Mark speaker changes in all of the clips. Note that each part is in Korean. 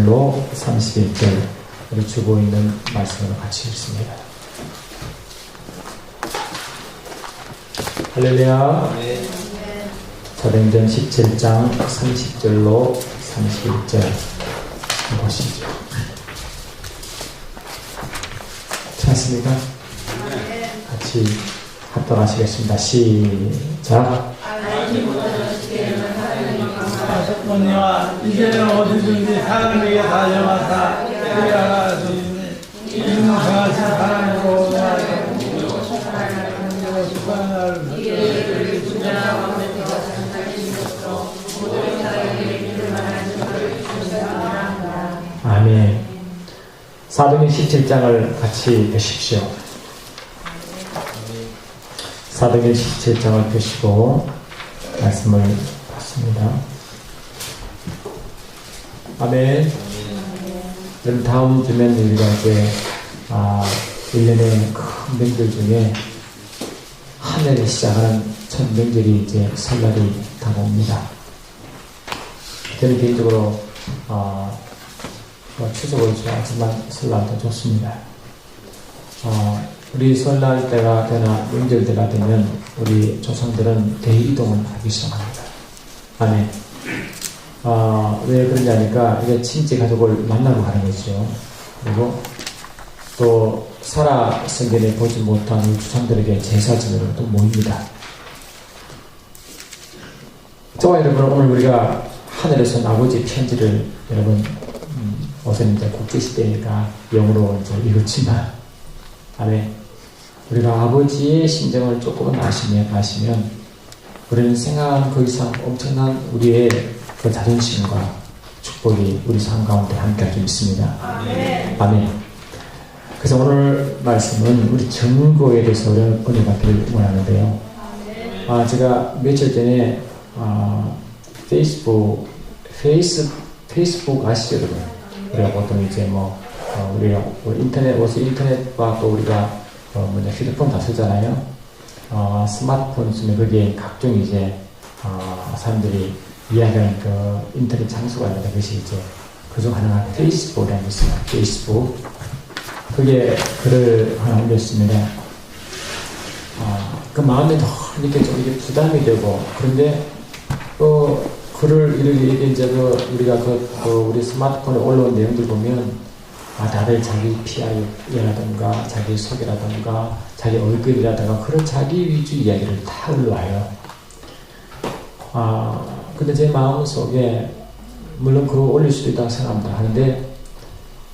Speaker 1: 로 31절 우리 주고 있는 말씀으로 같이 읽습니다. 할렐루야. 사도행전 17장 30절로 31절 보시죠. 찾습니까? 같이 합독하시겠습니다. 시작.
Speaker 2: 하셨거니와 이제는 어디든지 사람에게 다 영하사 그리하라 하시니 이는 강하신 하나님으로
Speaker 1: 아멘. 사도행전 17장을 같이 펴십시오. 사도행전 17장을 펴시고 말씀을 받습니다. 아멘. 그럼 다음 주면 우리가 이제 1년의 큰 명절 중에 한 해를 시작하는 첫 명절이 이제 설날이 다가옵니다. 저는 개인적으로 추석을 좋아하지만 설날도 좋습니다. 우리 설날 때가 되나 명절 때가 되면 우리 조상들은 대이동을 하기 시작합니다. 아멘. 왜 그러냐니까 이게 친지 가족을 만나러 가는 거죠. 그리고 또 살아 생전에 보지 못한 우리 조상들에게 제사 지내러 또 모입니다. 저와 여러분, 오늘 우리가 하늘에서 아버지 편지를 여러분 우선 이제 국제시대니까 영어로 이제 읽었지만 아멘. 우리가 아버지의 심정을 조금은 아시면 우리는 생각한 그 이상 엄청난 우리의 그 자존심과 축복이 우리 삶 가운데 함께하고 있습니다. 아멘. 아멘. 그래서 오늘 말씀은 우리 증거에 대해서 은혜 받기를 원하는데요. 제가 며칠 전에 페이스북 아시죠, 여러분? 우리가 보통 이제 우리가 인터넷과 또 우리가 휴대폰 다 쓰잖아요. 스마트폰 쓰면 거기에 각종 이제 사람들이 이야기하는 그 인터넷 장소가 있는데 그것이 이제 그중 하나가 페이스북이라는 게 있어요. 페이스북. 그게 글을 하나 올렸습니다. 그 마음이 더 이렇게 좀 이게 부담이 되고 그런데 글을 이렇게 이제 우리가 우리 스마트폰에 올라온 내용들 보면 다들 자기 PR이라든가 자기 소개라든가 자기 얼굴이라든가 그런 자기 위주 이야기를 다 올라와요. 근데 제 마음속에 물론 그거 올릴 수도 있다고 생각합니다. 하는데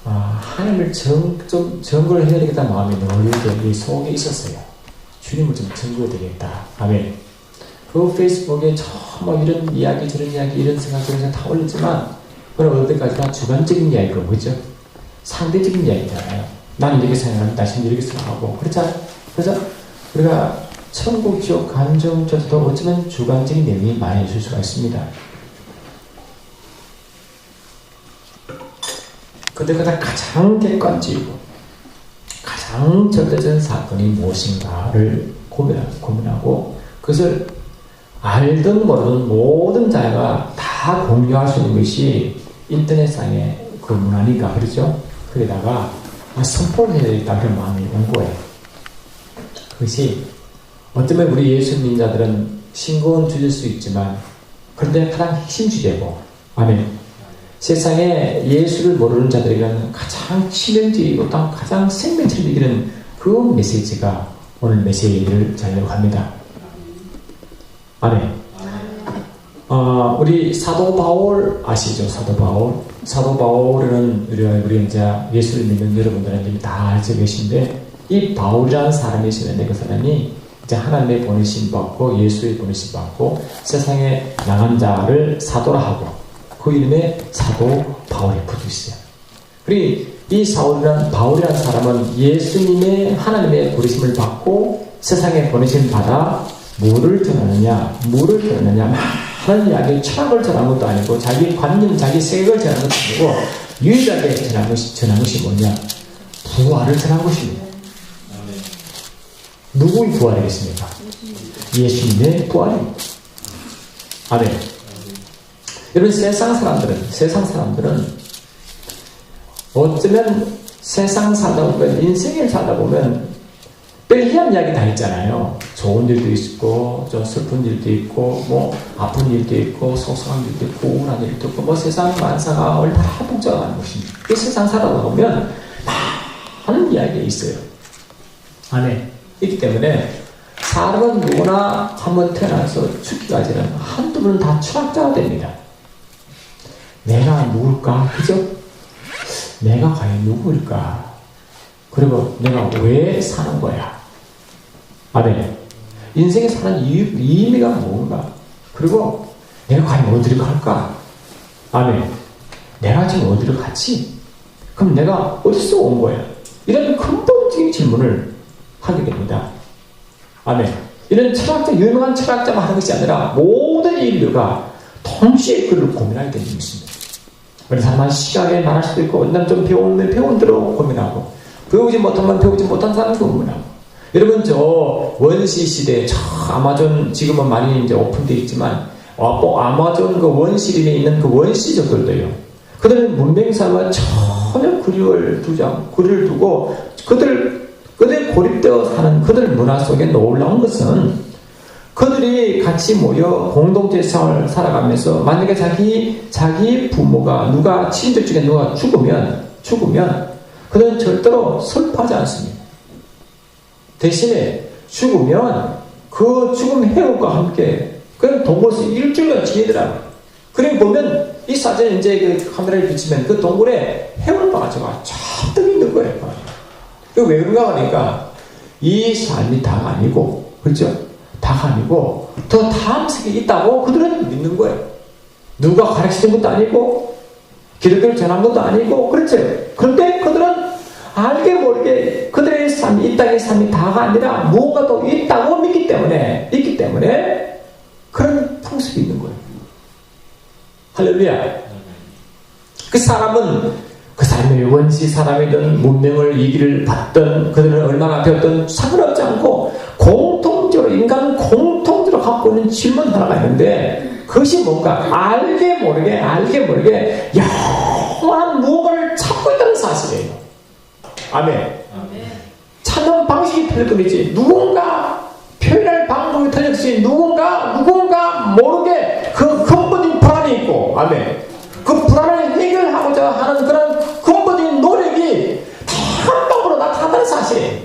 Speaker 1: 하나님을 좀 증거를 해야 되겠다 마음이 늘 이 속에 있었어요. 주님을 좀 증거해야 되겠다. 아멘. 그 페이스북에 뭐 이런 이야기 저런 이야기 이런 생각 저런 생각 다 올렸지만 그건 어디까지나 주관적인 이야기고 그죠? 상대적인 이야기잖아요. 나는 이렇게 생각합니다. 당신은 이렇게 생각하고 그렇잖아요. 그래서 우리가 천국, 지옥, 감정조차도 어쩌면 주관적인 내용이 많이 있을 수가 있습니다. 근데 가장 객관적이고 가장 절대적인 사건이 무엇인가를 고민하고 그것을 알든 모르든 모든 자가 다 공유할 수 있는 것이 인터넷상의 그 문화니까 그렇죠? 거기다가 선포를 해야 되겠다 그런 마음이 온 거예요. 그것이 어쩌면 우리 예수 믿자들은 신고는 주질 수 있지만 그런데 가장 핵심 주제고 아멘. 세상에 예수를 모르는 자들에게는 가장 치명적이고 또 가장 생명체를 이기는 그 메시지가 오늘 메시지를 전하려고 합니다. 아멘. 우리 사도 바울 아시죠? 사도 바울. 사도 바울은 우리 이제 예수를 믿는 여러분들은 이미 다 알고 계신데 이 바울이라는 사람이 있었는데 그 사람이 이제 하나님의 보내심 받고 예수의 보내심 받고 세상에 나간 자를 사도라 하고 그 이름에 사도 바울이 붙어 있어요. 그리고 이 바울이라는 사람은 예수님의 하나님의 보내심을 받고 세상에 보내심 받아 뭐를 전하느냐 많은 이야기 철학을 전한 것도 아니고 자기 관념 자기 생각을 전한 것도 아니고 유일하게 전한 것이 뭐냐 부활을 전한 것입니다. 누구의 부활이겠습니까? 예수님의 부활입니다. 아멘. 여러분 세상 사람들은 어쩌면 세상 살다 보면, 인생을 살다 보면 별 희한 이야기 다 있잖아요. 좋은 일도 있고, 좀 슬픈 일도 있고, 뭐 아픈 일도 있고, 속상한 일도 있고, 우울한 일도 있고, 뭐 세상 만사가 얼마나 복잡한 것입니다. 이 세상 살아다 보면 많은 이야기가 있어요. 안에 있기 때문에 사람은 누구나 한번 태어나서 죽기까지는 한두 번은 다 추락자가 됩니다. 내가 누굴까? 그죠? 내가 과연 누구일까? 그리고 내가 왜 사는 거야? 아멘. 인생에 사는 의미가 뭔가? 그리고 내가 과연 어디로 갈까? 아멘. 내가 지금 어디로 갔지? 그럼 내가 어디서 온 거야? 이런 근본적인 질문을 하게 됩니다. 아멘. 이런 철학자, 유명한 철학자만 하는 것이 아니라 모든 인류가 동시에 그를 고민하게 되는 것입니다. 어느 사람은 시각에 말할 수도 있고, 어느 좀 배우면 배운 대로 고민하고, 배우지 못하면 배우지 못한 사람은 고민하고. 여러분, 저 원시 시대, 저 아마존 지금은 많이 이제 오픈되어 있지만, 아마존 그 원시림에 있는 그 원시족들도요. 그들은 문명이 살면 전혀 거리를 두고, 그들 고립되어 사는 그들 문화 속에 놀라운 것은 그들이 같이 모여 공동체 생활을 살아가면서 만약에 자기 부모가 누가 친족 중에 누가 죽으면 그들은 절대로 슬퍼하지 않습니다. 대신에 죽으면 그 죽음 해옥과 함께 그런 동굴에서 일주일간 지내더라고요. 그리고 보면 이 사진에 이제 그 카메라를 비치면 그 동굴에 해골바가지가 쫙 있는 거예요. 왜 그런가 하니까 이 삶이 다가 아니고, 그렇죠? 다가 아니고 더 다음 세계에 있다고 그들은 믿는 거예요. 누가 가르치는 것도 아니고 기독교를 전한 것도 아니고, 그렇죠? 그런데 그들은 알게 모르게 그들의 삶이, 이 땅의 삶이 다가 아니라 무언가 더 있다고 믿기 때문에 그런 풍습이 있는 거예요. 할렐루야. 그 사람은 그 사람의 원시 사람이든 문명을 이기를 받든 그들은 얼마나 배웠든 상관없지 않고 공통적으로, 인간은 공통적으로 갖고 있는 질문 하나가 있는데, 그것이 뭔가 알게 모르게 영원한 무언가를 찾고 있다는 사실이에요. 아멘. 찾는 방식이 틀릴 뿐이지, 누군가 표현할 방법이 틀렸지, 누군가 모르게 그 근본적인 불안이 있고, 아멘. 그 불안을 해결하고자 하는 그런 근본적인 노력이 한 방으로 나타난다는 사실이에요.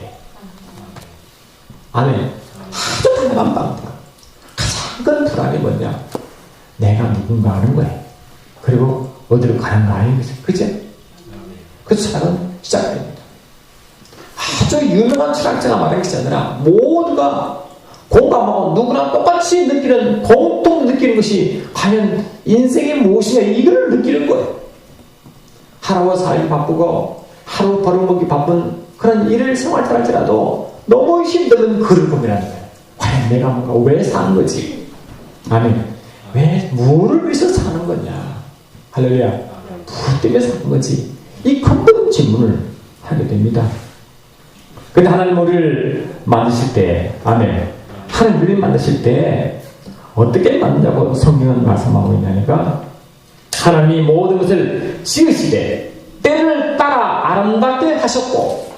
Speaker 1: 아멘. 아주 단단한 방법. 가장 큰 불안이 뭐냐? 내가 누군가 하는 거예요. 그리고 어디로 가는가 하는 거죠. 그죠? 그 철학은 시작됩니다. 아주 유명한 철학자가 말한 것이 아니라 모두가 공감하고 누구나 똑같이 공통 느끼는 것이 과연 인생이 무엇이냐, 이걸 느끼는 거예요. 하루와 살기 바쁘고 하루 벌어먹기 바쁜 그런 일을 생활을 할지라도 너무 힘들면 그를 고민하는 거예요. 과연 내가 뭔가 왜 사는 거지? 아멘. 왜, 뭐를 위해서 사는 거냐? 할렐루야. 무엇 때문에 사는 거지? 이 근본 질문을 하게 됩니다. 근데 하나님 우리를 만드실 때, 아멘. 하나님 우리를 만드실 때 어떻게 만든다고 성경은 말씀하고 있냐니까, 하나님이 모든 것을 지으시되 때를 따라 아름답게 하셨고,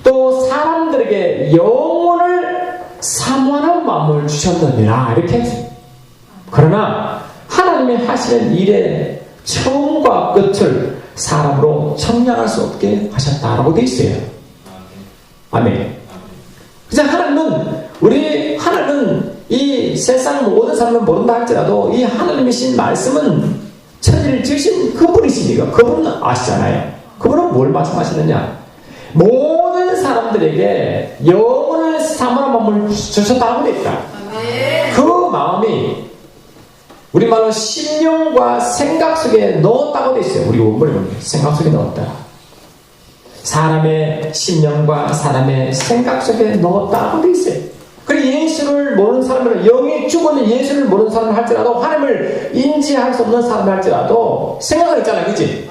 Speaker 1: 또 사람들에게 영혼을 사모하는 마음을 주셨느니라, 이렇게 했습니다. 그러나 하나님이 하시는 일의 처음과 끝을 사람으로 청량할 수 없게 하셨다라고 되어 있어요. 아멘. 그래서 하나님은 이 세상 모든 사람은 모른다 할지라도 이 하나님이신 말씀은 천지를 지으신 그분이시니까 그분은 아시잖아요. 그분은 뭘 말씀하시느냐? 모든 사람들에게 영혼을 사모하는 마음을 주셨다고 그랬다. 그 마음이 우리말로 심령과 생각 속에 넣었다고 되어 있어요. 우리 원문에 보면 생각 속에 넣었다. 사람의 심령과 사람의 생각 속에 넣었다고 되어 있어요. 그리고 예수를 모르는 사람을, 영이 죽은 예수를 모르는 사람을 할지라도, 하나님을 인지할 수 없는 사람을 할지라도 생각은 있잖아요. 그치?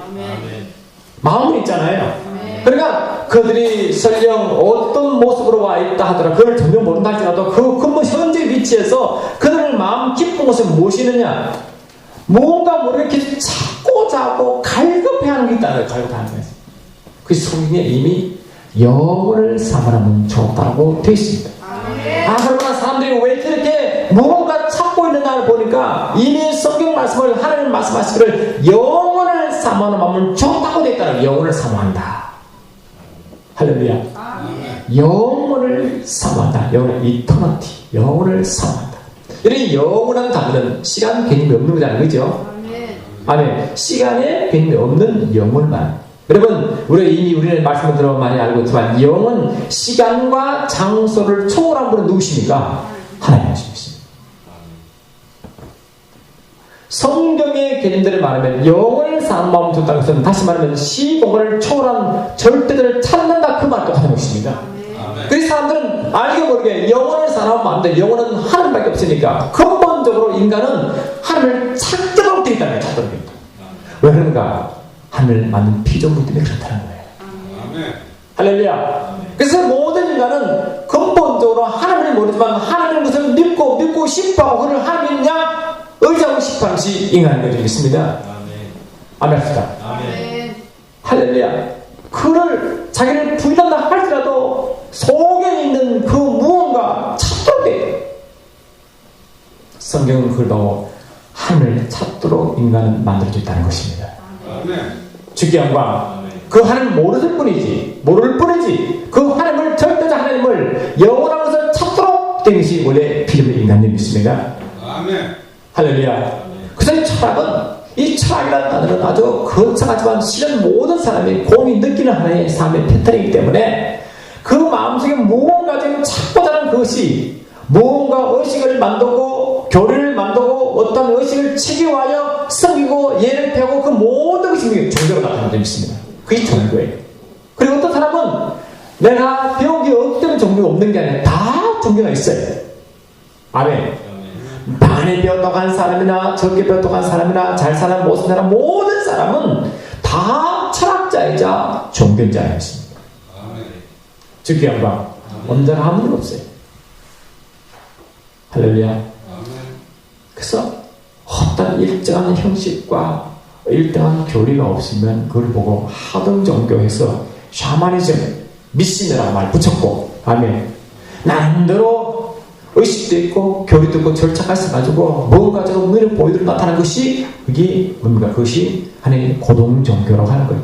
Speaker 1: 마음은 있잖아요. 그러니까 그들이 설령 어떤 모습으로 와 있다 하더라도 그걸 전혀 모른다 할지라도 그 근본 현재 위치에서 그들의 마음 깊은 것은 무엇이느냐? 무언가 모르게 찾고 자고 갈급해하는 하나님이 있다는 걸 갈고 다는 거예요. 그 성경에 이미 영혼을 사모하면 좋다고 되어 있습니다. 그러나 사람들이 왜 이렇게 무언가 찾고 있는가를 보니까 이미 성경 말씀을 하나님 말씀하시기를 영혼을 사모하면 좋다고 되어 있다는 거예요. 영혼을 사모한다. 할렐루야. 영혼을 사모한다. 영혼의 이터너티, 영혼을 사모한다. 이런 영혼이라는 단어는 시간 개념이 없는 거잖아요. 그죠? 아멘. 시간에 개념이 없는 영혼만. 여러분, 우리는 말씀을 들어 많이 알고 있지만 영은 시간과 장소를 초월한 분은 누구십니까? 하나님이십니다. 성경의 개념들을 말하면 영을 사모하면 좋다는 것은 다시 말하면 시공간을 초월한 절대들을 찾는다 그 말과 같은 것입니다. 그래서 사람들은 알게 모르게 영혼을 사모하면 안 돼. 영혼은 하나님밖에 없으니까 근본적으로 인간은 하나님을 찾도록 되어 있다는 거예요. 찾도록 되어 있다. 왜 그런가? 하늘을 만든 피조물 때문에 그렇다는 거예요. 할렐루야. 그래서 모든 인간은 근본적으로 하나님을 모르지만 하나님의 것을 믿고 싶어하고 그를 하나님이냐 의지하고 싶어하는 것이 인간의 것이겠습니다. 아멘. 아멘. 할렐루야. 그를 자기를 부인한다 할지라도 속에 있는 그 무언가 찾도록 돼요. 성경은 그걸 보고 하늘을 찾도록 인간은 만들어져 있다는 것입니다. 주께 영광. 그 하나님을 모를 뿐이지 그 하나님을 절대자 하나님을 영원한 것을 찾도록 된 것이 원래 피조물의 인간의 믿습니다. 할렐루야. 그래서 이 철학이라는 단어는 아주 거창하지만 실은 모든 사람이 공이 느끼는 하나의 삶의 패턴이기 때문에 그 마음속에 무언가 지금 찾고자 하는 그것이 무언가 의식을 만들고 교리를 만들고 어떤 의식을 체계화하여 섬기고 예를 펴고 그 모든 것이 종교로 나타나는 데 있습니다. 그게 종교예요. 그리고 어떤 사람은 내가 배운 게 없기 때문에 종교가 없는 게 아니라 다 종교가 있어요. 아멘. 많이 배웠다고 한 사람이나 적게 배웠다고 한 사람이나 잘 사는 못된 사람 모든 사람은 다 철학자이자 종교자였습니다. 주께 영광. 언제나 아무 일 없어요. 할렐루야. 그래서 어떤 일정한 형식과 일정한 교리가 없으면 그걸 보고 하등 종교에서 샤머니즘, 미신이라고 말 붙였고, 아멘. 나름대로 의식도 있고 교리도 있고 절차가 있어가지고 뭔가 좀 눈에 보이도록 나타나는 것이 그게 뭡니까? 그것이 하나의 고동 종교라고 하는 거예요.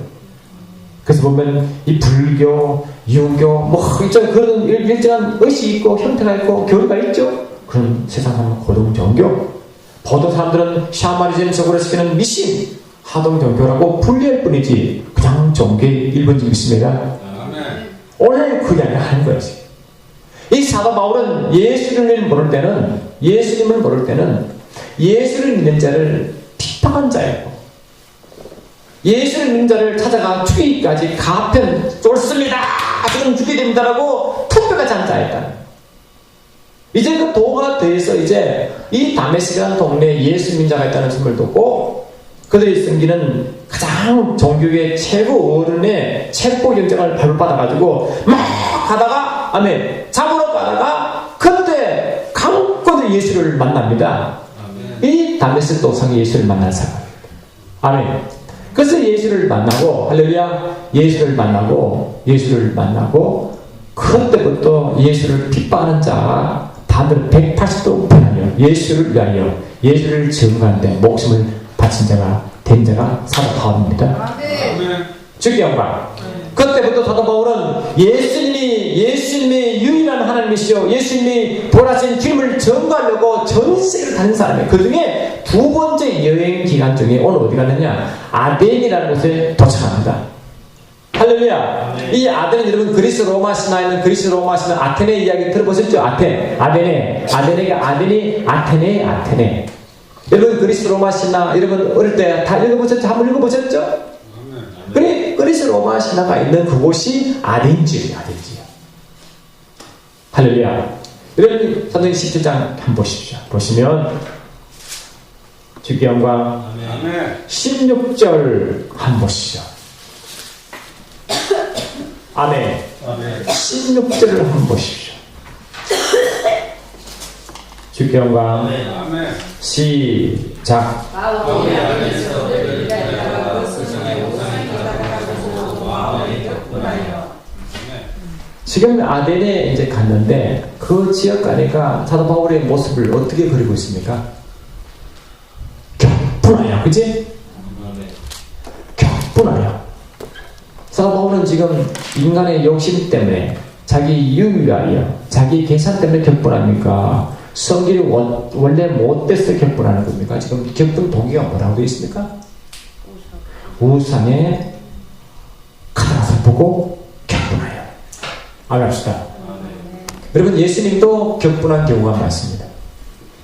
Speaker 1: 그래서 보면 이 불교, 유교 그런 일정한 의식이 있고 형태가 있고 교리가 있죠. 그런 세상 하면 고동 종교. 보통 사람들은 샤머니즘적으로 시키는 미신, 하동 종교라고 분리할 뿐이지 그냥 종교의 일본적인 믿습니다. 오늘 그게 아니라 하는 거예요. 이 사도 바울은 예수님을 모를 때는 예수를 믿는 자를 핍박한 자예요. 예수를 믿는 자를 찾아가 죽이기까지 가편 쫄습니다. 지금 죽게 됩니다라고 투표까지 한 자였다. 이제 그 도가 돼서 이제 이 다메섹이라는 동네에 예수 믿는 자가 있다는 소문을 듣고 그들이 섬기는 가장 종교의 최고 어른의 체포 영장을 발부받아가지고 막 가다가 아멘 잡으러 가다가 그때 강권의 예수를 만납니다. 이 다메섹 도성에 예수를 만난 사람. 아멘. 그래서 예수를 만나고 할렐루야 예수를 만나고 그때부터 예수를 핍박하는 자가 반대로 180도 변하여 예수를 위하여 예수를 증거하는데 목숨을 바친 자가 된 자가 사도 바울입니다. 주께 영광. 그때부터 사도 바울은 예수님이 유일한 하나님이시오 예수님이 부활하신 주님을 증거하려고 전 세계를 다닌 사람이에요. 그 중에 두 번째 여행 기간 중에 오늘 어디 갔느냐 아덴이라는 곳에 도착합니다. 할렐루야. 이 아덴은 여러분 그리스 로마 신화에 있는 그리스 로마 신화 아테네 이야기 들어보셨죠? 아테네. 여러분 그리스 로마 신화 여러분 어릴 때 다 읽어보셨죠? 한번 읽어보셨죠? 그래 그리스 로마 신화가 있는 그곳이 아덴지예요. 할렐루야. 여러분 사도행 17장 한번 보십시오. 보시면 주께 영광 16절 한번 보시죠. 아멘. 16절을 한번 보십시오. 주께 영광. 시작. 지금 아덴에 이제 갔는데 그 지역 가니까 사도 바울의 모습을 어떻게 그리고 있습니까? 격분하여, 그치? 격분하여. 사도 바울은 지금 인간의 욕심 때문에 자기 이익을 위하여 자기 계산 때문에 격분합니까? 성질이 원래 못돼서 격분하는 겁니까? 지금 격분 동기가 뭐라고 되어 있습니까? 우상에 가다가 보고 격분하여. 알합시다. 여러분, 예수님도 격분한 경우가 많습니다.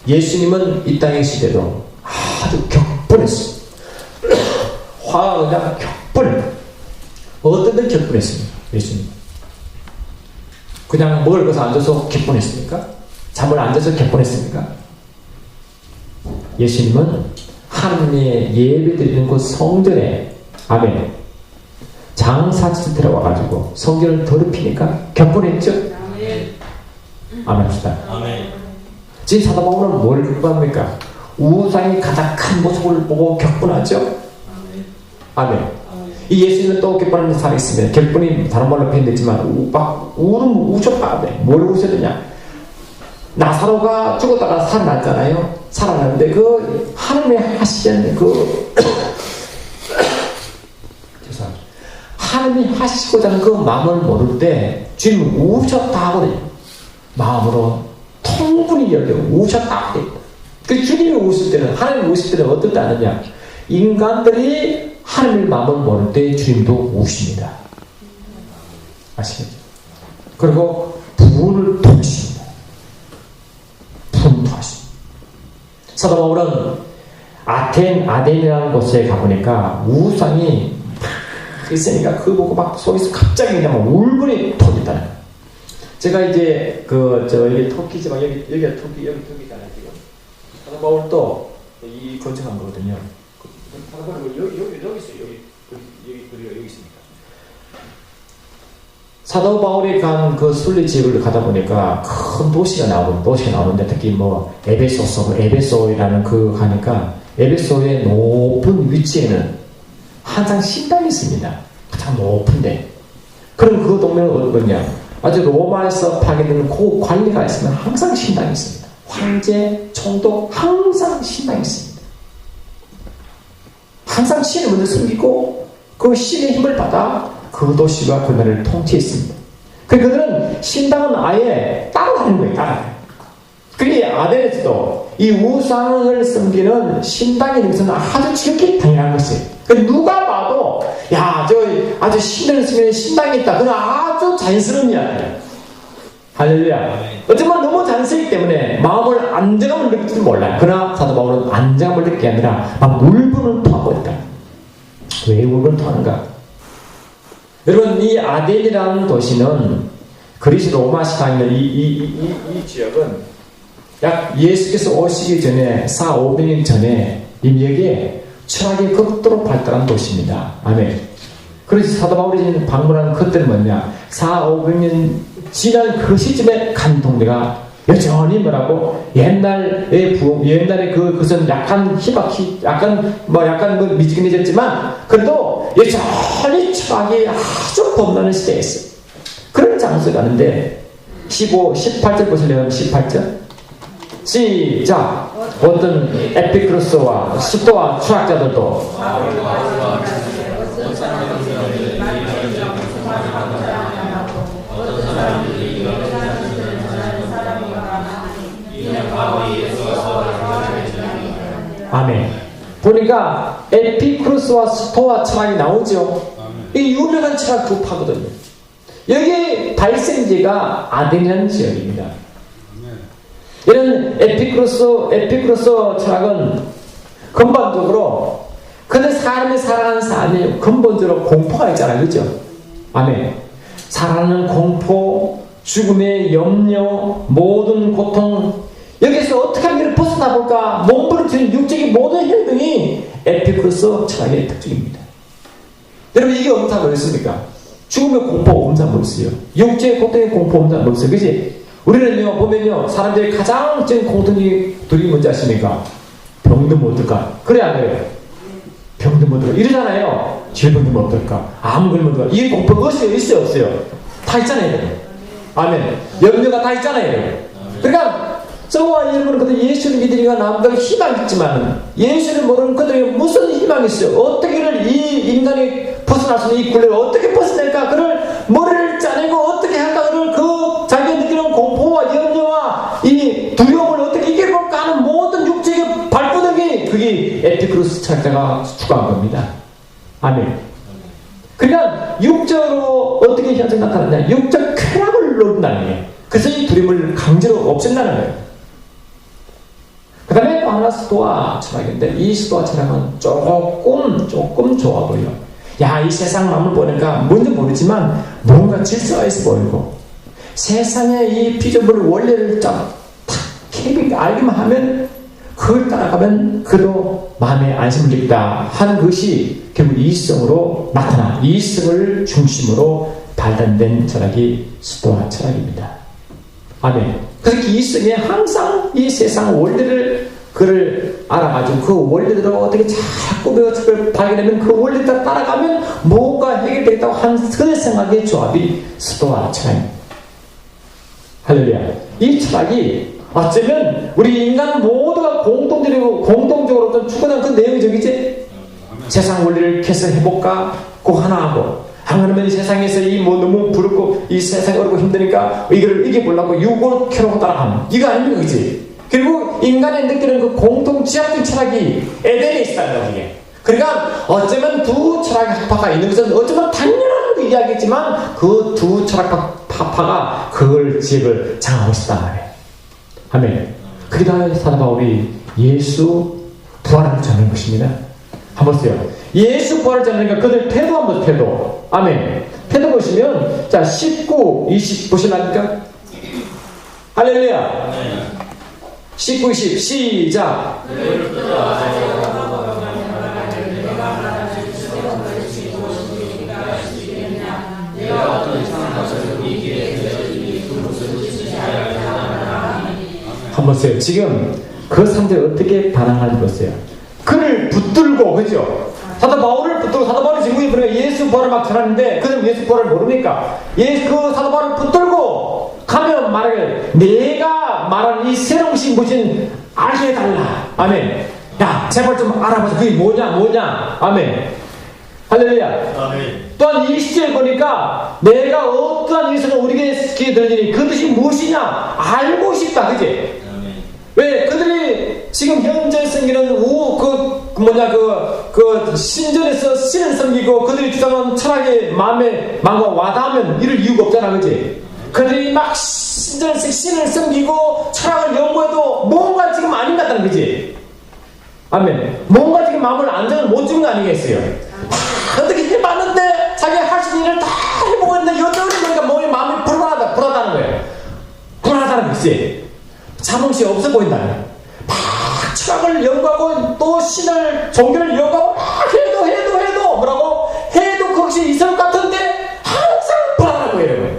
Speaker 1: 예수님은 이 땅의 시대도 아주 격분했습니다. 화가 그냥 격분해. 어떤 데 격분했습니까? 예수님 그냥 먹을 것을 앉아서 격분했습니까? 잠을 앉아서 격분했습니까? 예수님은 하나님의 예배 드리는 곳 성전에, 아멘, 장사짓을 들어와가지고 성전을 더럽히니까 격분했죠? 아멘합시다. 지금 사도 바울은 뭘 격분합니까? 우상의 가득한 모습을 보고 격분하죠? 아멘. 이 예수님은 또 격분하는 사람이 있습니다. 격분이 다른 말로 표현됐지만 막 우셨다. 뭘 우셨느냐? 나사로가 죽었다가 살아났잖아요. 살아났는데 그 하나님의 하시는 그 죄송합니다. 하나님이 하시고자 하는 그 마음을 모를 때 주님은 우셨다 하거든요. 마음으로 통분히 여겨 우셨다 하거든요. 그 주님이 우실 때는, 하나님이 우실 때는 어떨 때 아느냐? 인간들이 하나님의 마음을 모를 때 주님도 우십니다. 아시겠죠? 그리고 분을 통치십니다. 분토하십니다. 사도 바울은 아덴이라는 곳에 가보니까 우상이 막 있으니까 그거 보고 막 속에서 갑자기 그냥 울분이 터진다는 거예요. 제가 이제 여기 터키지만 여기가 터키잖아요, 지금. 사도 바울도 이 건축한 거거든요. 여기 있어요. 여기 있습니다. 사도 바울이 간 그 순례 지역을 가다 보니까 큰 도시가 나오는데 특히 뭐 에베소라는 그 가니까 에베소의 높은 위치에는 항상 신당이 있습니다. 가장 높은데. 그럼 그 동네는 어떠냐? 아주 로마에서 파괴되는 그 관리가 있으면 항상 신당이 있습니다. 황제, 총독 항상 신당이 있습니다. 항상 신을 먼저 숨기고 그 신의 힘을 받아 그 도시와 그 나라를 통치했습니다. 그들은 신당은 아예 따로 하는 거예요. 따로. 그게 아덴에서도 이 우상을 섬기는 신당의 능선은 아주 지극히 당연한 것이에요. 누가 봐도 야, 아주 신을 섬기는 신당이 있다. 그건 아주 자연스러운 이야기예요. 할렐루야. 어쩌면 너무 자연스럽기 때문에 마음을 안정감을 느낄지도 몰라요. 그러나 사도 바울은 안정감을 느끼는 게 아니라 막 울분을 토하고 있다. 왜 울분을 토하는가? 여러분, 이 아덴이라는 도시는 그리스 로마 시대에 있는 이 지역은 약 예수께서 오시기 전에 400~500년 전에 이미 여기에 철학이 극도로 발달한 도시입니다. 아멘. 그래서 사도 바울이 방문한 그때는 뭐냐? 400~500년 지난 그 시점에 간 동네가 여전히 뭐라고 옛날에 그것은 약간 희박히 약간 미지근해졌지만 그래도 여전히 철학이 아주 범람한 시대에 있어요. 그런 장소에 가는데 18절 보실래요? 18절 시작. 어떤 에피크루스와 스토아 철학자들도 아멘. 보니까 에피크루스와 스토아 철학이 나오죠. 이 유명한 철학 두 파거든요. 여기 발생지가 아덴이라는 지역입니다. 이런 에피크루스 철학은 근본적으로 근데 사람이 살아가는 삶이 근본적으로 공포가 있잖아요. 그죠? 아멘. 살아가는 공포, 죽음의 염려, 모든 고통, 여기서 어떻게 하면 벗어나 볼까? 몸부림치는 육적인 모든 행동이 에피크루스 철학의 특징입니다. 여러분, 이게 엄사 뭐였습니까? 죽음의 공포 엄사 뭐였어요? 육적의 고통의 공포 엄사 뭐였어요? 그치? 우리는요, 보면요, 사람들이 가장 큰 공통이 둘이 뭔지 아십니까? 병들면 어떨까? 그래, 안 그래요? 병들면 어떨까? 이러잖아요. 질병들면 어떨까? 암 걸리면 어떨까? 이 공포, 그것이 있어요, 없어요? 다 있잖아요. 아멘. 염려가 다 있잖아요. 그러니까 저와 여러분은 그들 예수를 믿으니까 남들 희망이 있지만 예수를 모르는 그들에게 무슨 희망이 있어요? 어떻게를 이 인간이 벗어날 수 있는 이 굴레를 어떻게 벗어낼까? 그를 머리를 짜내고 어떻게 할까? 그를 그 자기가 느끼는 공포와 염려와 이 두려움을 어떻게 이겨볼까 하는 모든 육체의 발버둥이 그게 에피쿠로스 철학자가 추구한 겁니다. 아멘. 그러니까 육적으로 어떻게 현상 나타나냐? 육적 쾌락을 노린다는 거예요. 그래서 이 두려움을 강제로 없앤다는 거예요. 그 다음에 또 하나 스토아 철학인데 이 스토아 철학은 조금 좋아 보여. 야, 이 세상 마음을 보니까 뭔지 모르지만 뭔가 질서가 있어 보이고 세상의 이 비전을 원리를 딱 캐비 알기만 하면 그걸 따라가면 그도 마음에 안심을 느끼다 하는 것이 결국 이성으로 나타나 이성을 중심으로 발달된 철학이 스토아 철학입니다. 아멘. 그래서 이성에 항상 이 세상 원리를 그를 알아가지고 그 원리대로 어떻게 자꾸 그걸 발견하면 그 원리대로 따라가면 뭐가 해결되겠다고 하는 그 생각의 조합이 스토아 철학입니다. 할렐루야. 이 철학이 어쩌면 우리 인간 모두가 공동적으로 어떤 추구하는 그 내용이 저기지? 세상 원리를 개선해볼까? 그거 하나 하고 안 그러면 이 세상에서 이 뭐 너무 부럽고 이 세상이 어렵고 힘드니까 이거를 이겨보려고 유고 켜놓고 따라가는 이거 아닙니까? 그치? 그리고 인간의 느끼는 그 공통 지향적 철학이 에덴에 있어요. 이게. 그러니까 어쩌면 두 철학의 합파가 있는 것은 어쩌면 당연한 그 이야기지만 그 두 철학 합파가 그걸 지역을 장하고 있었단 말이에요. 아멘. 그러다 사도 바울이 예수 부활을 전하는 것입니다. 한번 보세요. 예수 부활을 전하니까 그들 태도 한번 태도. 아멘. 태도 보시면 자 19, 20 보실랍니까? 할렐루야. 19, 20 시작. 한번 보세요. 지금 그 사람들이 어떻게 반항하는지 보세요. 그를 붙들고, 그죠? 사도 바울을 붙들고, 사도 바울이 지금 보니까 예수 부활을 막 전하는데, 그는 예수 부활을 모르니까, 그 사도 바울을 붙들고, 가면 말하길, 내가 말하는 이 새로운 신부신 알게 해달라. 아멘. 야, 제발 좀 알아보자. 그게 뭐냐. 아멘. 할렐루야. 아멘. 또한 20절에 보니까, 내가 어떠한 일성을 우리에게 들으니 그 뜻이 무엇이냐? 알고 싶다. 그지? 왜 그들이 지금 현재 섬기는 신전에서 신을 섬기고 그들이 주장하는 철학의 마음과 와닿으면 이럴 이유가 없잖아, 그지? 그들이 막 신전에서 신을 섬기고 철학을 연구해도 뭔가 지금 아닌 것 같다는 거지. 아멘. 뭔가 지금 마음을 안정을 못 주는 거 아니겠어요? 어떻게 힘 받는데 자기가 할 수 있는 일을 다 해보고 있는데 여전히 그러니까 마음이 불안하다는 거예요. 불안하다는 거지. 자몽시 없어 보인다. 막 철학을 연구하고 또 신을 종교를 연구하고 막 해도 뭐라고 해도 그것이 있을 것 같은데 항상 불안하고 이래요.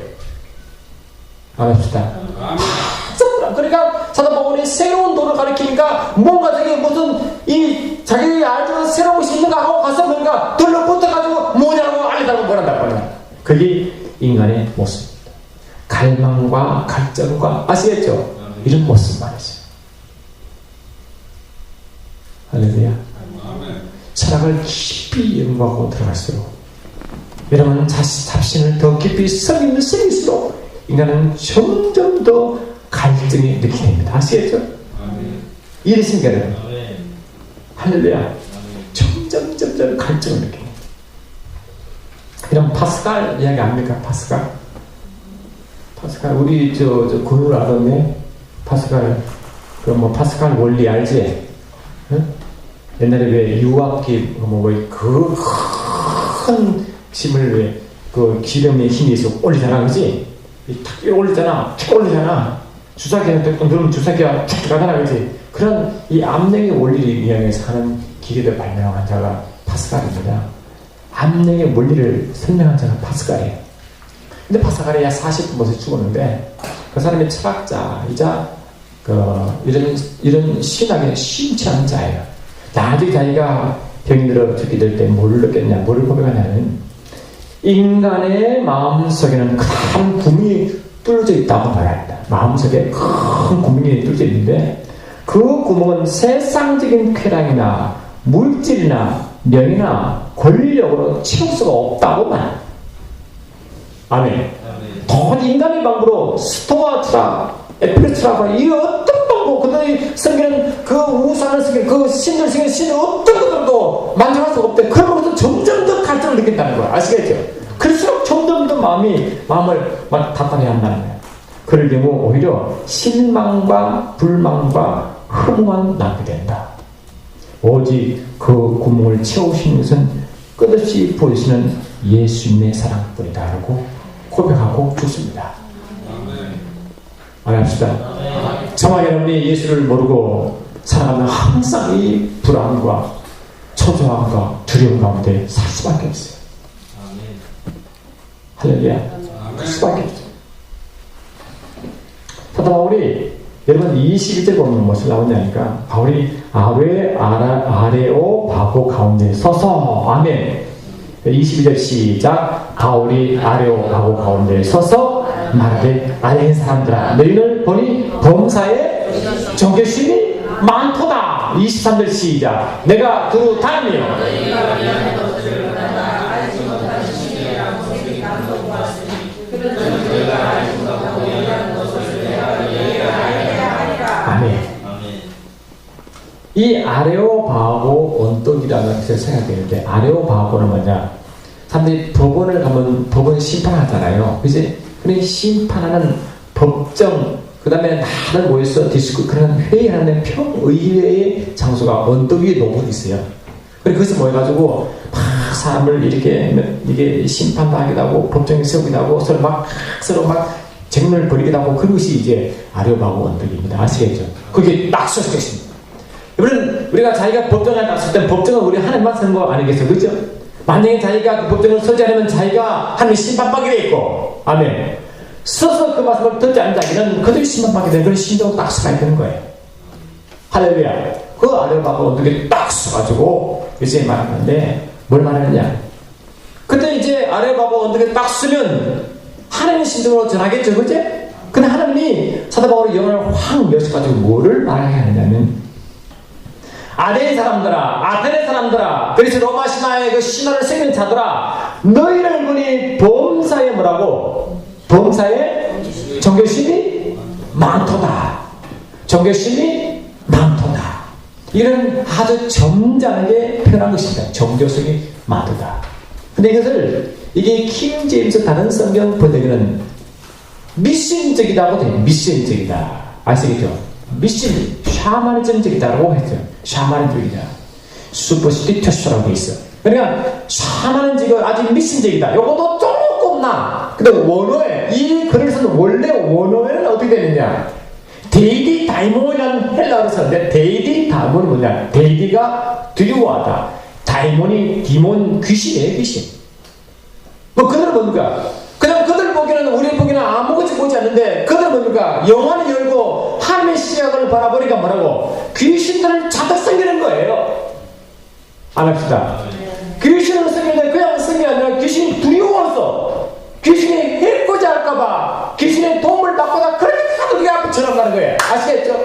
Speaker 1: 알았습니다. 그러니까 사도 바울이 새로운 도를 가리키니까 뭔가 저게 무슨 이 자기 알던 새로운 것이 있는가 하고 가서 뭔가 들러붙어가지고 뭐냐고 알리다고 뭐란다. 그게 인간의 모습입니다. 갈망과 갈증과 아시겠죠? 이런 모습 말이죠. 할렐루야. 철학을 깊이 연구하고 들어갈수록 여러분 자신을 더 깊이 섬길수록 인간은 점점 더 갈증이 느끼게 됩니다. 아시겠죠? 이랬습니까 여러분? 할렐루야. 점점 갈증을 느끼게 됩니다. 이런 파스칼 이야기 압니까? 파스칼 우리 저 고유를 알았네. 파스칼 파스칼 원리 알지? 응? 옛날에 왜 유압기 그 큰 짐을 왜 그 기름의 힘이 있어 올리잖아, 그지? 탁 올리잖아, 주사기는 누르면 주사기가 쭉 가잖아, 그지? 그런 이 압력의 원리를 이용해서 하는 기계를 발명한 자가 파스칼입니다. 압력의 원리를 설명한 자가 파스칼이에요. 근데 파스칼이 약 40분 못에 죽었는데 그 사람이 철학자이자 이런 신학에 심취한 자예요. 나중에 자기가 병이 들어 죽게 될 때 뭘 느꼈냐, 뭘 고백하냐면 인간의 마음속에는 큰 꿈이 뚫어져 있다고 말합니다. 마음속에 큰 구멍이 뚫어져 있는데 그 구멍은 세상적인 쾌락이나 물질이나 명예나 권력으로 채울 수가 없다고 말합니다. 아멘. 도저히 인간의 방법으로 스토아 트랍, 에피레 트랍, 이 어떤 방법, 그들이 섬기는 그 우상을 섬기는 그 신들 섬기는 신을 어떤 것들도 만족할 수가 없대. 그러면서 점점 더 갈등을 느낀다는 거야. 아시겠죠? 그럴수록 점점 더 마음을 막 답답해 한다는 거야. 그럴 경우 오히려 실망과 불만과 흠만 남게 된다. 오직 그 구멍을 채우시는 것은 끝없이 보이시는 예수님의 사랑뿐이다라고 고백하고 죽습니다. 말합시다. 정말 여러분이 예수를 모르고 살아가면 항상 이 불안과 초조함과 두려움 가운데 살 수밖에 없어요. 할렐루야. 그 수밖에 없어요. 사도 바울이 여러분 22절 보면 무엇이 나오냐니까 바울이 아레오 바고 가운데 서서 아멘. 22절 시작. 바울이 아레오 바고 가운데 서서 말하되 아레인 사람들아 너희를 보니 범사에 정죄심이 많도다. 23절 시작. 내가 두루 다니며 아멘. 이 아레오바고 언덕이라는 것을 생각되는데 아레오바고는 뭐냐? 사람들이 법원을 가면 법원 심판하잖아요. 그지? 그런 심판하는 법정, 그 다음에 다들 모여서 디스크 그런 회의하는 평의회의 장소가 언덕 위에 높은 있어요. 그래서 거기서 모여가지고 막 사람을 이게 심판도 하기도 하고 법정에 세우기도 하고 서로 막 쟁론을 벌이기도 하고 그것이 이제 아레오바고 언덕입니다. 아시겠죠? 그게 낙서되어 있습니다. 여러분, 우리가 자기가 법정에 났을 때 법정은 우리 하나님만 서는 거 아니겠어요? 그죠? 만약에 자기가 그 법정을 서지 않으면 자기가 하나님 심판받게 돼 있고, 아멘. 서서 그 말씀을 듣지 않는 자기는 그들이 심판받게 되는 그런 심정으로 딱 서야 되는 거예요. 할렐루야. 그 아레오바고 언덕에 딱 서가지고 이제 말하는데 뭘 말하느냐? 그때 이제 아레오바고 언덕에 딱 서면 하나님의 심정으로 전하겠죠, 그죠? 근데 하나님이 사도 바울의 영혼을 확 여셔가지고 뭐를 말하게 하느냐면 아덴 사람들아, 아테네 사람들아, 그래서 로마 신화의 그 신화를 새긴 자들아, 너희를 보니 범사에 뭐라고? 범사에 정죄심이 많도다. 정죄심이 많도다. 이런 아주 점잖게 표현한 것입니다. 정죄심이 많도다. 근데 이것을 이게 킹 제임스 다른 성경 번역에는 미신적이다고 돼요. 미신적이다. 아시겠죠? 미신, 샤머니즘적이다라고 했어요. 샤머니즘적이다. 슈퍼스티터스라고 돼 있어. 그러니까 샤머니즘은 아주 미신적이다. 요것도 조금 나. 근데 원어에 이 글을 쓰는 원래 원어에는 어떻게 되느냐? 데이디 다이몬이라는 헬라어를 썼는데 데이디 다이몬이 뭐냐? 데이디가 두려워하다. 다이몬이 디몬 귀신이에요, 귀신. 뭐 그들은 뭡니까? 그냥 그들 보기에는 우리 보기에는 아무것도 보지 않는데 그들 뭡니까? 영화를 열고 하나님의 시각을 바라보니까 뭐라고? 귀신들을 잡아 섬기는 거예요. 안 합시다. 귀신을 섬기는데 그냥 섬기 아니라 귀신이 두려워서 귀신이 해코지 할까봐 귀신의 도움을 받고다 그러니까 그게 앞에 전화 가는 거예요. 아시겠죠?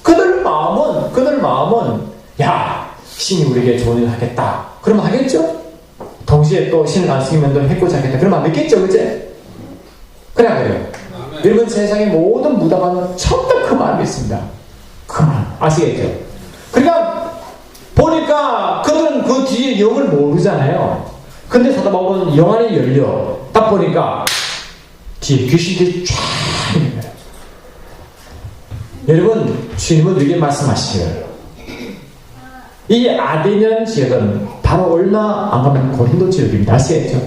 Speaker 1: 그들 마음은 야 신이 우리에게 좋은 일을 하겠다. 그러면 하겠죠? 동시에 또 신을 안 쓰면 또 해코지 하겠다. 그러면 안 믿겠죠? 그치? 그래요. 여러분 세상의 모든 무당은 전부 그 마음이 있습니다. 그 마음. 아시겠죠? 그러니까 보니까 그들은 그 뒤에 영을 모르잖아요. 근데 사도 바울은 영 안이 열려. 딱 보니까 뒤에 귀신들이 쫙 있는 거예요. 여러분 주님은 우리에게 말씀하시죠. 이 아데니안 지역은 바로 얼마 안 가면 고린도 지역입니다. 아시겠죠?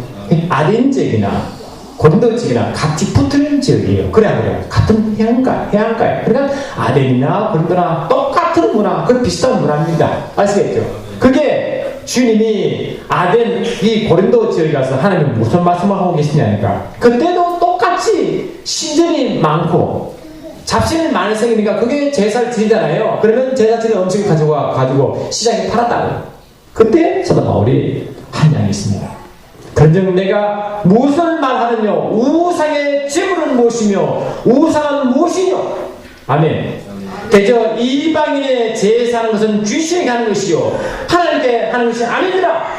Speaker 1: 아덴 지역이나 고린도 지역이나 같이 붙은 지역이에요. 그래요. 같은 해안가에. 그러니까 아덴이나 고린도나 똑같은 문화, 그 비슷한 문화입니다. 아시겠죠? 그게 주님이 아덴, 이 고린도 지역에 가서 하나님 무슨 말씀을 하고 계시냐니까. 그때도 똑같이 신전이 많고 잡신이 많이 생기니까 그게 제사를 드리잖아요. 그러면 제사 드리는 음식을 가지고 시장에 팔았다고요. 그때 사도 바울이 한 양이 있습니다. 그 그런즉 내가 무엇을 말하느뇨? 우상의 제물은 무엇이며 우상은 무엇이뇨? 아멘. 대저 이방인의 제사하는 것은 귀신에게 하는 것이요 하나님께 하는 것이 아니니라.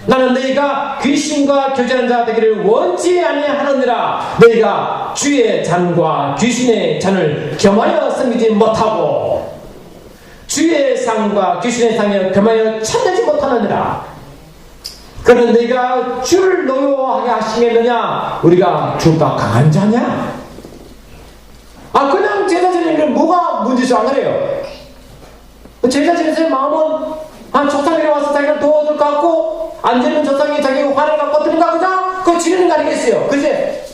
Speaker 1: 나는 너희가 귀신과 교제하는 자 되기를 원치 아니하느니라. 너희가 주의 잔과 귀신의 잔을 겸하여 섬기지 못하고 주의 상과 귀신의 상에 겸하여 참되지 못하느니라. 그는 너희가 주를 노여워하게 하시겠느냐? 우리가 주가 강한 자냐? 그냥 제사 지내는 게 뭐가 문제죠? 안 그래요? 제사 지내서의 마음은 조상이 와서 자기가 도와줄 것 같고 안 지내면 조상이 자기가 화를 갖고 드는가 그냥 그거 지내는 거 아니겠어요? 그제?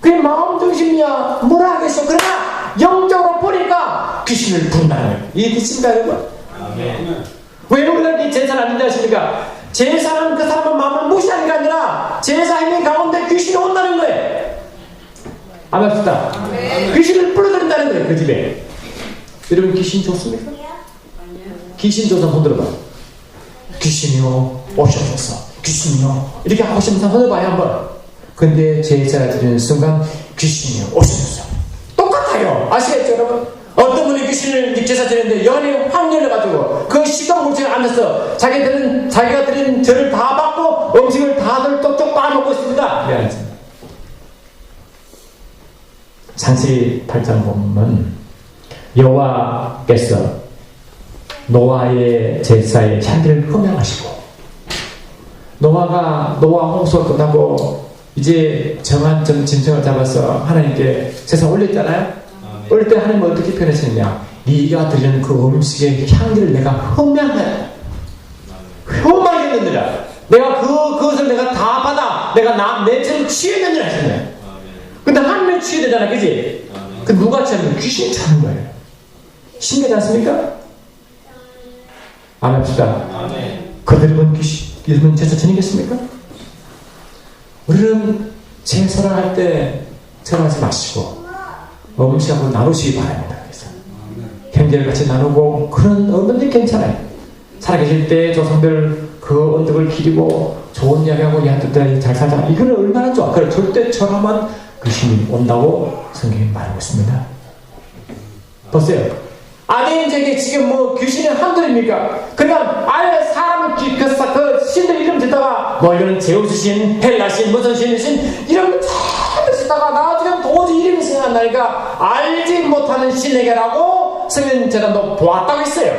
Speaker 1: 그게 마음 중심이야. 뭐라 하겠어? 그러나 영적으로 보니까 귀신을 부른다는 거예요. 이해되십니까 여러분? 왜 우리가 제사를 안 된다 하십니까? 제사는 그 사람의 마음을 무시하는 게 아니라 제사 행위 가운데 귀신이 온다는 거예요. 안 합시다. 귀신을 불러들인다는 거예요. 그 집에. 여러분 귀신 좋습니까? 귀신 조사 흔들어봐. 귀신이요 오셔서 귀신이요 이렇게 하고 싶으면 흔들어봐요 한번. 근데 제사 드리는 순간 귀신이요 오셔서 똑같아요. 아시겠죠 여러분? 어떤 분이 귀신을 제사 드리는데 연이 확 열려가지고 그 시간 물체에 앉아서 자기가 드린 절을 다 받고 음식을 다들 똑똑 빠먹고 있습니다. 네, 알겠습니다. 창세기 8장 보면 여호와께서 노아의 제사의 향기를 흠양하시고 노아 홍수가 끝나고 이제 정한 진정을 잡아서 하나님께 제사 올렸잖아요. 올릴 때 하나님은 어떻게 표현하셨느냐? 네가 드리는 그 음식의 향기를 내가 흠양하였다. 흠하겠느니라. 내가 그것을 내가 다 받아 내가 내 죄를 취해내느라 하셨네. 근데 하나님이 취해되잖아, 그지? 그 누가 취하면 귀신이 차는 거예요. 신기하지 않습니까? 안 합시다. 그들은 이러면 제사 지니겠습니까? 우리는 제사를 할 때 절하지 마시고 음식하고 나누시기 바랍니다. 그래서 형제를 같이 나누고 그런 어른들이 괜찮아요. 살아계실 때 조상들 그 언덕을 기리고 좋은 이야기하고 야들들 잘 살자. 이거는 얼마나 좋아. 그래 절대 절하면 귀신이 온다고 성경이 말하고 있습니다. 보세요. 아니 이제 지금 뭐 귀신이 한둘입니까? 그냥 아예 사람을 그 신들 이름 듣다가 뭐 이거는 제우스 신, 헬라 신, 무슨 신 이런 잘 듣다가 나중에 도저히 이름이 생각 안 나니까 알지 못하는 신에게라고 성경 재단도 보았다고 했어요.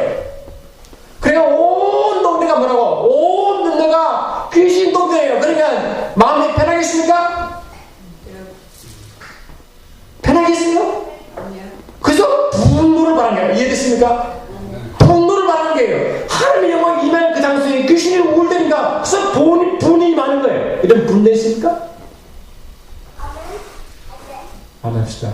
Speaker 1: 그러니까 온 동네가 뭐라고? 온 동네가 귀신 동네예요. 그러니까 마음이 편하겠습니까? 편하겠어요? 그래서 분노를 바라는 거예요. 이해됐습니까? 분노를 바라는 거예요. 하나님의 영광이 임한 그 장소에 귀신이 울대니까 그래서 분이 많은 거예요. 이런 분노했습니까? 안 합시다.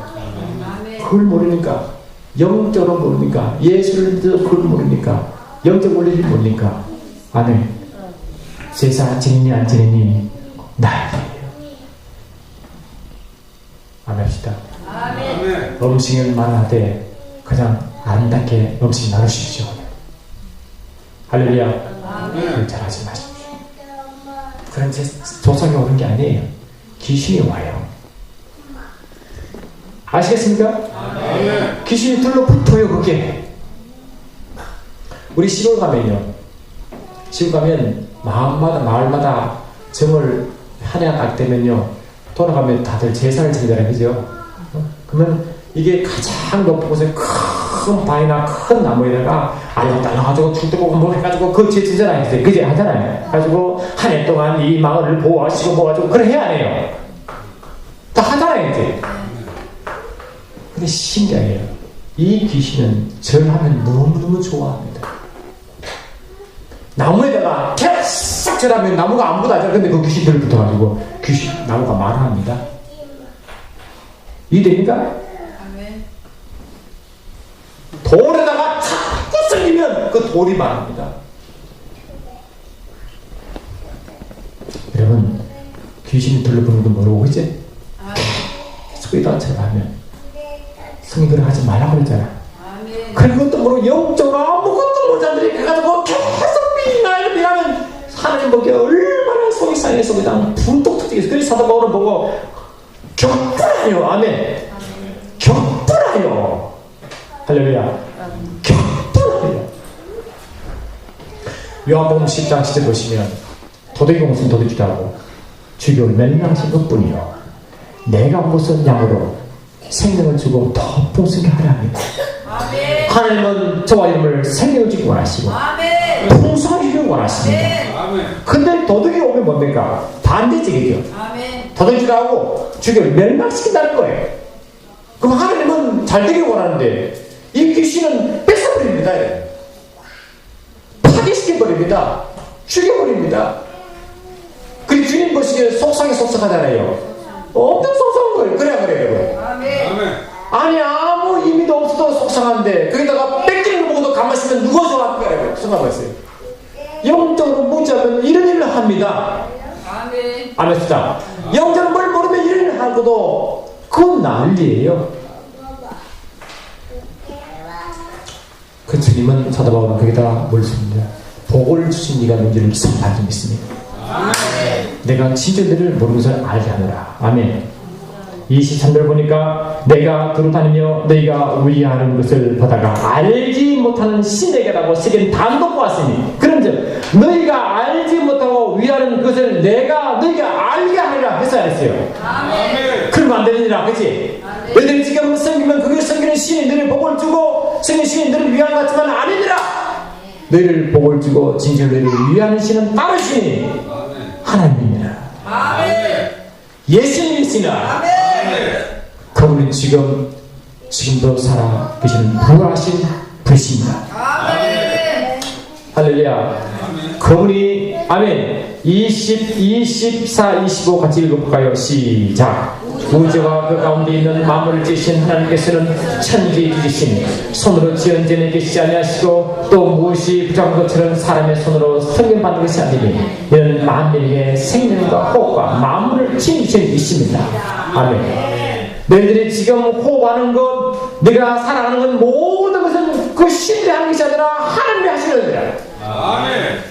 Speaker 1: 그걸 모르니까 영적으로 모르니까 예수를 믿어도 그걸 모르니까 영적 원리를 모르니까 아멘. 제사 지니니 안 지니니 나에게요. 안 합시다. 음식을 말하되 그냥 아름답게 음식 나누십시오. 할렐루야. 그걸 잘하지 마십시오. 그런 조상이 오는 게 아니에요. 귀신이 와요. 아시겠습니까? 귀신이 둘러붙어요. 그게 우리 시골 가면요, 시골 가면 마을마다 정을 한 해가 딱 되면요 돌아가면 다들 제사를 지내잖아요. 그죠? 그러면 이게 가장 높은 곳에 큰 바위나 큰 나무에다가 아래로 달라가지고 줄대고 뭐 해가지고 그 제사잖아요. 그제 하잖아요. 가지고 한 해 동안 이 마을을 보호하시고 그래 해야 해요. 다 하잖아요. 이제. 근데 신기해요. 이 귀신은 절하면 너무너무 좋아합니다. 나무에다가 계속 절하면 나무가 아무것도 안 자라. 근데 그 귀신들 붙어가지고 나무가 말을 합니다. 이해됩니까? 돌에다가 자꾸 쓸리면 그 돌이 말합니다. 여러분 귀신이 둘러보는 거 모르고 이제 계속 이다가 절하면 성인들을 하지 말라고 그랬잖아. 그것도 모르고 영적으로 아무것도 모르는 사람들이 가가지고 계속 빙하면 하나님 보기에 얼마나 속이 세상에서 그냥 분떡 터지겠어. 그래서 사도 바울은 보고 격분하여. 아멘. 격분하여. 할렐루야. 격분하여. 요한복음 10장 10절 보시면 도둑이 공수는 도둑질을 하고 주교를 멸망하신 것뿐이요 내가 무슨 양으로 생명을 주고 더 풍성하게 하려 합니다. 아멘. 하나님은 저와 이름을 생명을 주기 원하시고 풍성하게 주기 원하십니다. 근데 도둑이 오면 뭡니까? 반대적이죠. 도둑질하고 주교를 멸망시킨다는 거예요. 그럼 하나님은 잘 되길 원하는데 이 귀신은 뺏어버립니다. 파괴시켜버립니다. 죽여버립니다. 그 주님 보시기에 속상하잖아요. 엄청 속상한 거예요. 그래야 그래요. 아니 아무 의미도 없어도 속상한데 거기다가 뺏기는 거 보고도 가만히 있으면 누가 좋아할 거예요. 생각해보세요. 영적으로 무지하면 이런 일을 합니다. 아멘입니다. 영적으로 뭘 모르면 이런 일을 하고도 그건 난리예요. 그 주님은 사도 바울은 거기다가 뭘 씁니다. 복을 주신 네가 누구를 선포할 줄 믿습니다. 내가 진짜 너를 모르는 것을 알게 하노라. 아멘. 23절 보니까 내가 두루다니며 너희가 위하는 것을 보다가 알지 못하는 신에게라고 쓰긴 단독 보았으니 그런즉 너희가 알지 못하고 위하는 것을 내가 너희가 알게 하리라 했어야 했어요. 그러면 안 되느니라. 그치? 너희들이 지금 섬기면 그게 섬기는 신이 너희를 복을 주고 섬기는 신이 너희를 위하는 것 같지만 아니니라. 너희를 복을 주고 진실로 너희를 위하는 신은 다른 신이 하나님이니라. 예수님이시나 그분은 지금도 살아 계시는 부활하신 분이십니다. 할렐루야. 그분이 아멘. 24, 25 같이 읽어볼까요? 시작. 우주와 그 가운데 있는 만물을 지으신 하나님께서는 천지 지으신 손으로 지은 전에 계시지 아니하시고 또 무엇이 부족한 것처럼 사람의 손으로 성경받는 것이 아니니 이는 만민에게 생명과 호흡과 만물을 지으신 이십니다. 아멘. 너희들이 지금 호흡하는 것, 네가 살아가는 것 모든 것은 그 신들이 하는 것이 아니라 하나님이 하시는 거야. 아멘.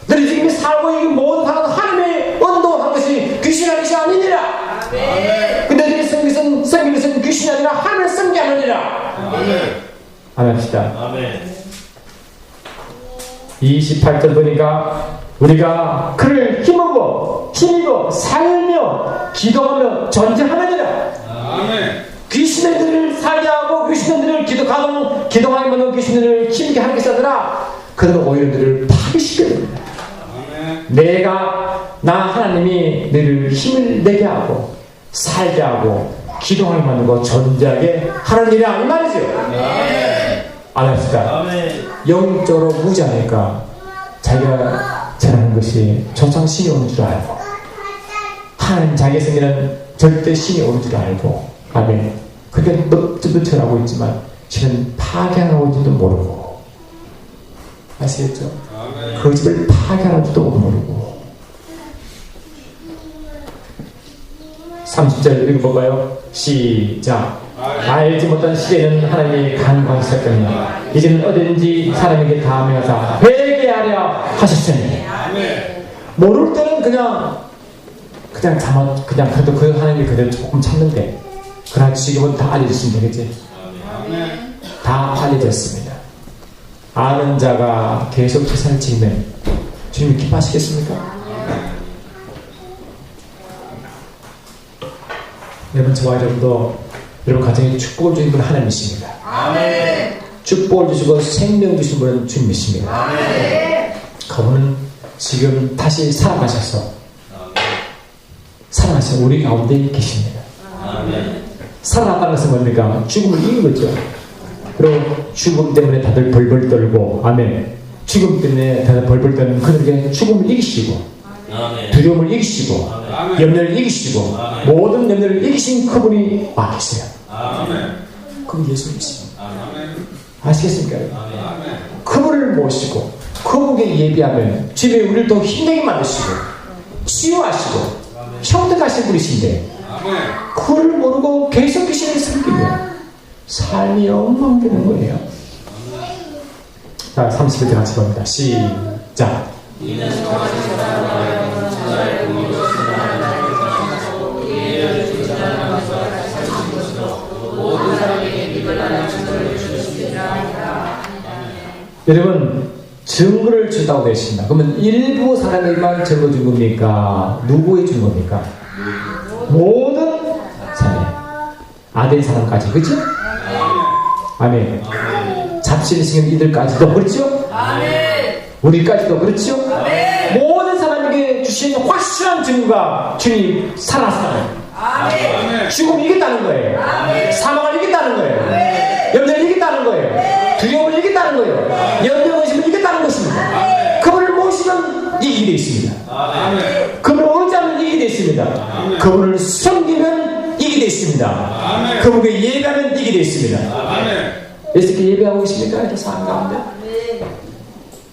Speaker 1: 너희 지금 살고 있는 모든 사람은 하나님의 운동한 것이 귀신하는 것이 아니니라. 아멘. 근데 너희들이 섬기는 것은 귀신이 아니라 하나님을 섬기하느니라. 아멘. 아멘 합시다. 아멘. 28절 보니까 우리가 그를 힘입어 살며 기도하며 전쟁하느니라. 아멘. 귀신들을 살게 하고 귀신들을 기도하게 만든 귀신들을 힘있게 하는 것이 아니라 그들은 오히려 너를 파괴시켜야 됩니다. 나 하나님이 너를 힘을 내게 하고 살게 하고 기도하게 만들고 존재하게 하는 일이 아니 말이죠. 안 합시다. 영적으로 무지하니까 자기가 잘하는 것이 조상 신이 오는 줄 알고 하나님 자기 생기는 절대 신이 오는 줄 알고 아멘. 그게 넙죽하고 있지만 실은 파괴하고 있는지도 모르고 아시겠죠? 그 집을 파괴하는지도 모르고 30절 읽어볼까요? 시작. 알지 못한 시대는 하나님이 강구하셨거니와 이제는 어디든지 사람에게 다 명하사 회개하려 하셨으니 모를 때는 그냥 그래도 그 하나님이 그대로 조금 참는데 그러나 지금은 다 알려졌습니다. 그치? 다 알려졌습니다. 아는 자가 계속 태산을 지으면 주님이 기뻐하시겠습니까? 여러분 저와 여러분도 여러분 가정에 축복을 주신 분은 하나님이십니다. 아멘. 축복을 주시고 생명 주신 분은 주님이십니다. 아멘. 그분은 지금 다시 살아가셔서 우리 가운데 계십니다. 아멘. 살아났다는 것은 뭡니까? 죽음을 이긴 거죠. 그리고 죽음 때문에 다들 벌벌 떨고 아멘. 죽음 때문에 다들 벌벌 떨는 그들에게 죽음을 이기시고 아멘. 두려움을 이기시고 아멘. 염려를 이기시고 아멘. 모든 염려를 이기신 그분이 와 계세요. 그분 예수님이십니다. 아시겠습니까? 아멘. 그분을 모시고 그분께 예비하면 주님이 우리를 더 힘내게 만드시고 치유하시고 형택하신 분이신데 그걸 모르고 계속 귀신을 섬기면 삶이 엉망되는 거예요. 자, 30절 같이 봅니다. 시작. 여러분 증거를 준다고 되어 있습니다. 그러면 일부 사람에게만 증거 준 겁니까? 누구에 준 겁니까? 모든 사람, 아들 사람까지, 그렇죠? 아멘. 잡신이 생긴 이들까지도 그렇죠? 우리까지도 그렇죠? 모든 사람에게 주신 확실한 증거가 주님 살아났다는, 죽음을 이겼다는 거예요. 사망을 이겼다는 거예요. 염려를 이겼다는 거예요. 두려움을 이겼다는 거예요. 연명의식을 이겼다는 것입니다. 그분을 모시면 이기게 되어 있습니다. 그분을 의지하면 이기게 되어 있습니다. 그분을 섬기면 이기게 되어 있습니다. 그분께 예배하면 이기게 되어 있습니다. 예수께 예배하고 계십니까? 이렇게 삶 가운데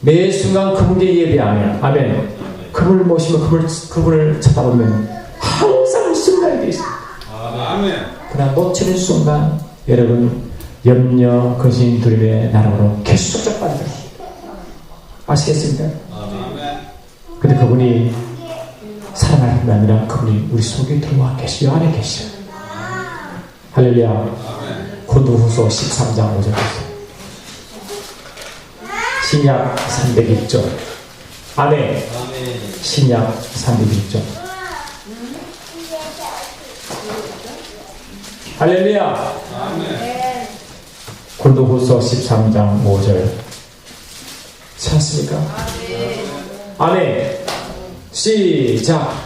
Speaker 1: 매 순간 그분께 예배하면, 아멘. 그분을 모시면, 그분을 쳐다보면 항상 승리하게 되어 있습니다. 그러나 놓치는 순간 여러분 염려, 근심, 두려움의 나락으로 계속 빠져들어요. 아시겠습니까? 근데 그분이 사랑할 뿐만 아니라 그분이 우리 속에 들어와 계시요, 안에 계시요. 할렐루야. 고린도후서 13장 5절. 신약 301절. 아멘. 신약 301절. 할렐루야. 고린도후서 13장 5절. 찾습니까? 아멘. 시작.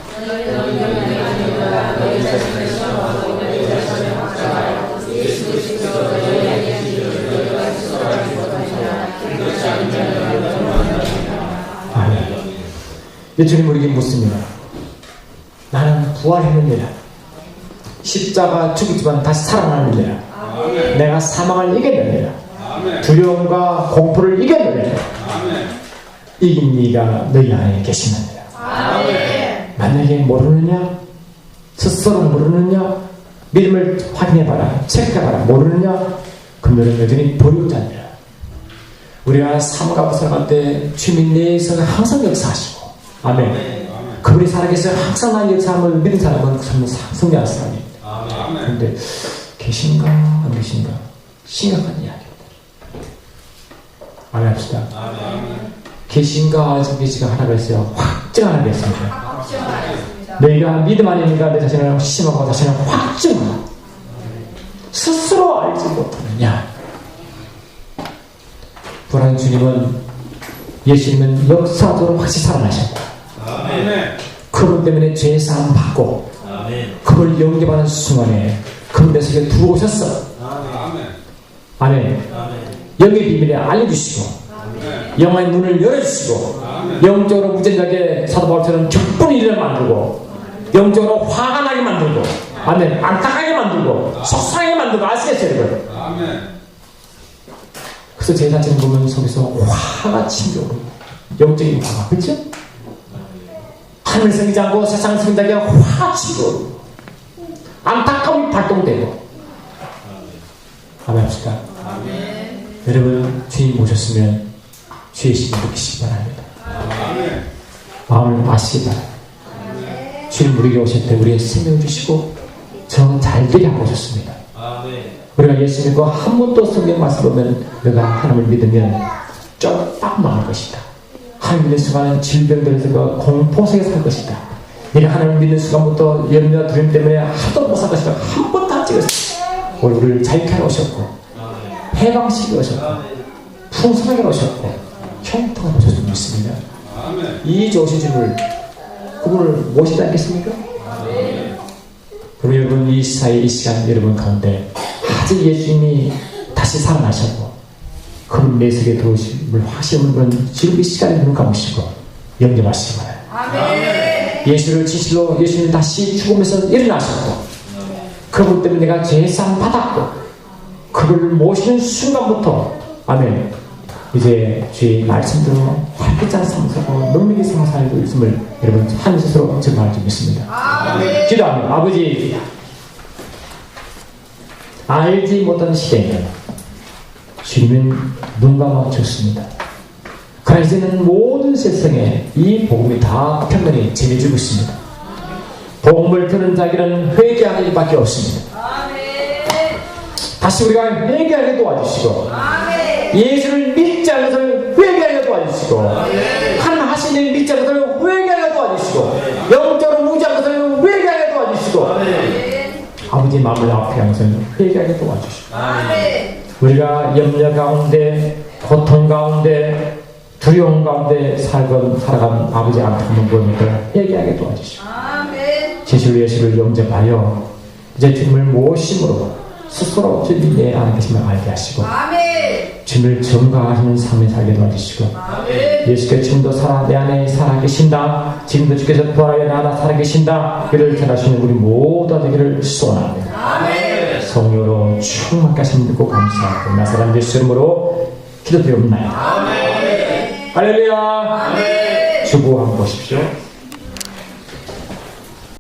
Speaker 1: 주님 우리에게 묻습니다. 나는 부활했느니라. 십자가 죽이지만 다시 살아나느니라. 내가 사망을 이겼느니라. 두려움과 공포를 이겼느니라. 이긴 이가 너희 안에 계시느니라. 만약에 모르느냐? 스스로 모르느냐? 믿음을 확인해봐라. 체크해봐라. 모르느냐? 그럼 너는 여전히 보류자니라. 우리가 삶과 살아갈 때 주님 내에서 항상 역사하시고, 아멘. 그분이 살아계셔서 항상 나의 역사함을 믿는 사람은 그 사람은 승리할 사람입니다. 그런데 계신가 안 계신가 심각한 이야기입니다. 아멘 합시다. 계신가 안 계신가 하나가 있어요. 확증하는 게 있습니다. 너희가 믿음 아닙니까? 내 자신을 심하고 자신을 확증하라. 스스로 알지 못하느냐. 부활한 주님은, 예수님은 역사적으로 확실히 살아나셨다. 그분 때문에 죄사함 받고 그걸 영접하는 순간에 그분 내 속에 들어오셨어. 아멘. 영의 비밀에 알려주시고 영의 눈을 열어주시고 영적으로 무전자게 사도 바울처럼 기쁜 일을 만들고 영적으로 화가 나게 만들고, 아멘. 안타깝게 만들고 속상하게 만들고. 아시겠어요 여러분? 그래서 제 자체를 보면 속에서 화가 침겨오르고, 영적인 화가, 그렇죠? 하늘 생기지 않고 세상 생기다게 화가 침겨오르고 안타까움이 발동되고. 아멘 합시다. 여러분 주님 모셨으면 주의 신을 느끼시기 바랍니다. 마음을 아시기 바랍니다. 주님 우리에게 오실 때 우리의 생명을 주시고 저 잘되게 하고 오셨습니다. 우리가 예수 믿고 한 번도 성경 말씀 보면 너가 하나님을 믿으면 쫙 망할 것이다. 하나님 믿는 순간은 질병들에서 공포 속에 살 것이다. 네가 하나님을 믿는 순간부터 염려 두려움 때문에 하도 못 살 것이다. 한 번 다 찍었어. 우리를 자유케 하러 오셨고 해방시키러 오셨고 풍성하게 오셨고 형통하게 오셨을 수 있습니다. 이 좋으신 주님을, 그분을 모시지 않겠습니까? 그럼 여러분 이 사이 이 시간 여러분 가운데 아직 예수님이 다시 살아나셨고 그분 내 속에 들어오심을 확신하는 분은 지금 이 시간에 눈을 감으시고 영접하시기 바랍니다. 예수를 진실로 예수님 다시 죽음에서 일어나셨고 그분 때문에 내가 죄사함 받았고 그를 모시는 순간부터, 아멘. 이제 주의 말씀대로 활기찬 삶으로 능력의 삶을 살고 있음을 여러분 한 스스로 증명할 줄 믿습니다. 기도합니다. 아버지, 알지 못하는 시대에 주님은 눈 감아 주셨습니다. 그러나 이제는 모든 세상에 이 복음이 다 편면히 전해지고 있습니다. 복음을 듣는 자에게는 회개하는 일밖에 없습니다. 다시 우리가 회개하게 도와주시고 예수를 믿지 않는 것을 회개하게 도와주시고 한 하시는 믿지 않는 것을 회개하게 도와주시고 영적으로 무지한 것을 회개하게 도와주시고 아버지 마음을 앞에 항상 회개하게 도와주시고 우리가 염려 가운데 고통 가운데 두려움 가운데 살아간 아버지 안타까운 부모님들 회개하게 도와주시고 지주 예수를 영접하여 이제 주님을 모심으로 스스로 주님 내 안에 계심을 알게 하시고 주님을 증거하시는 삶을 살게 도와주시고 예수께서 지금도 내 안에 살아계신다. 지금도 주께서 부활하여 나 안에 살아계신다. 이를 전하시는 우리 모두 되기를 소원합니다. 성령으로 충만케 하심을 듣고 감사하고 나사렛 예수 이름으로 기도드리옵나이다. 할렐루야. 주보 한번 보십시오.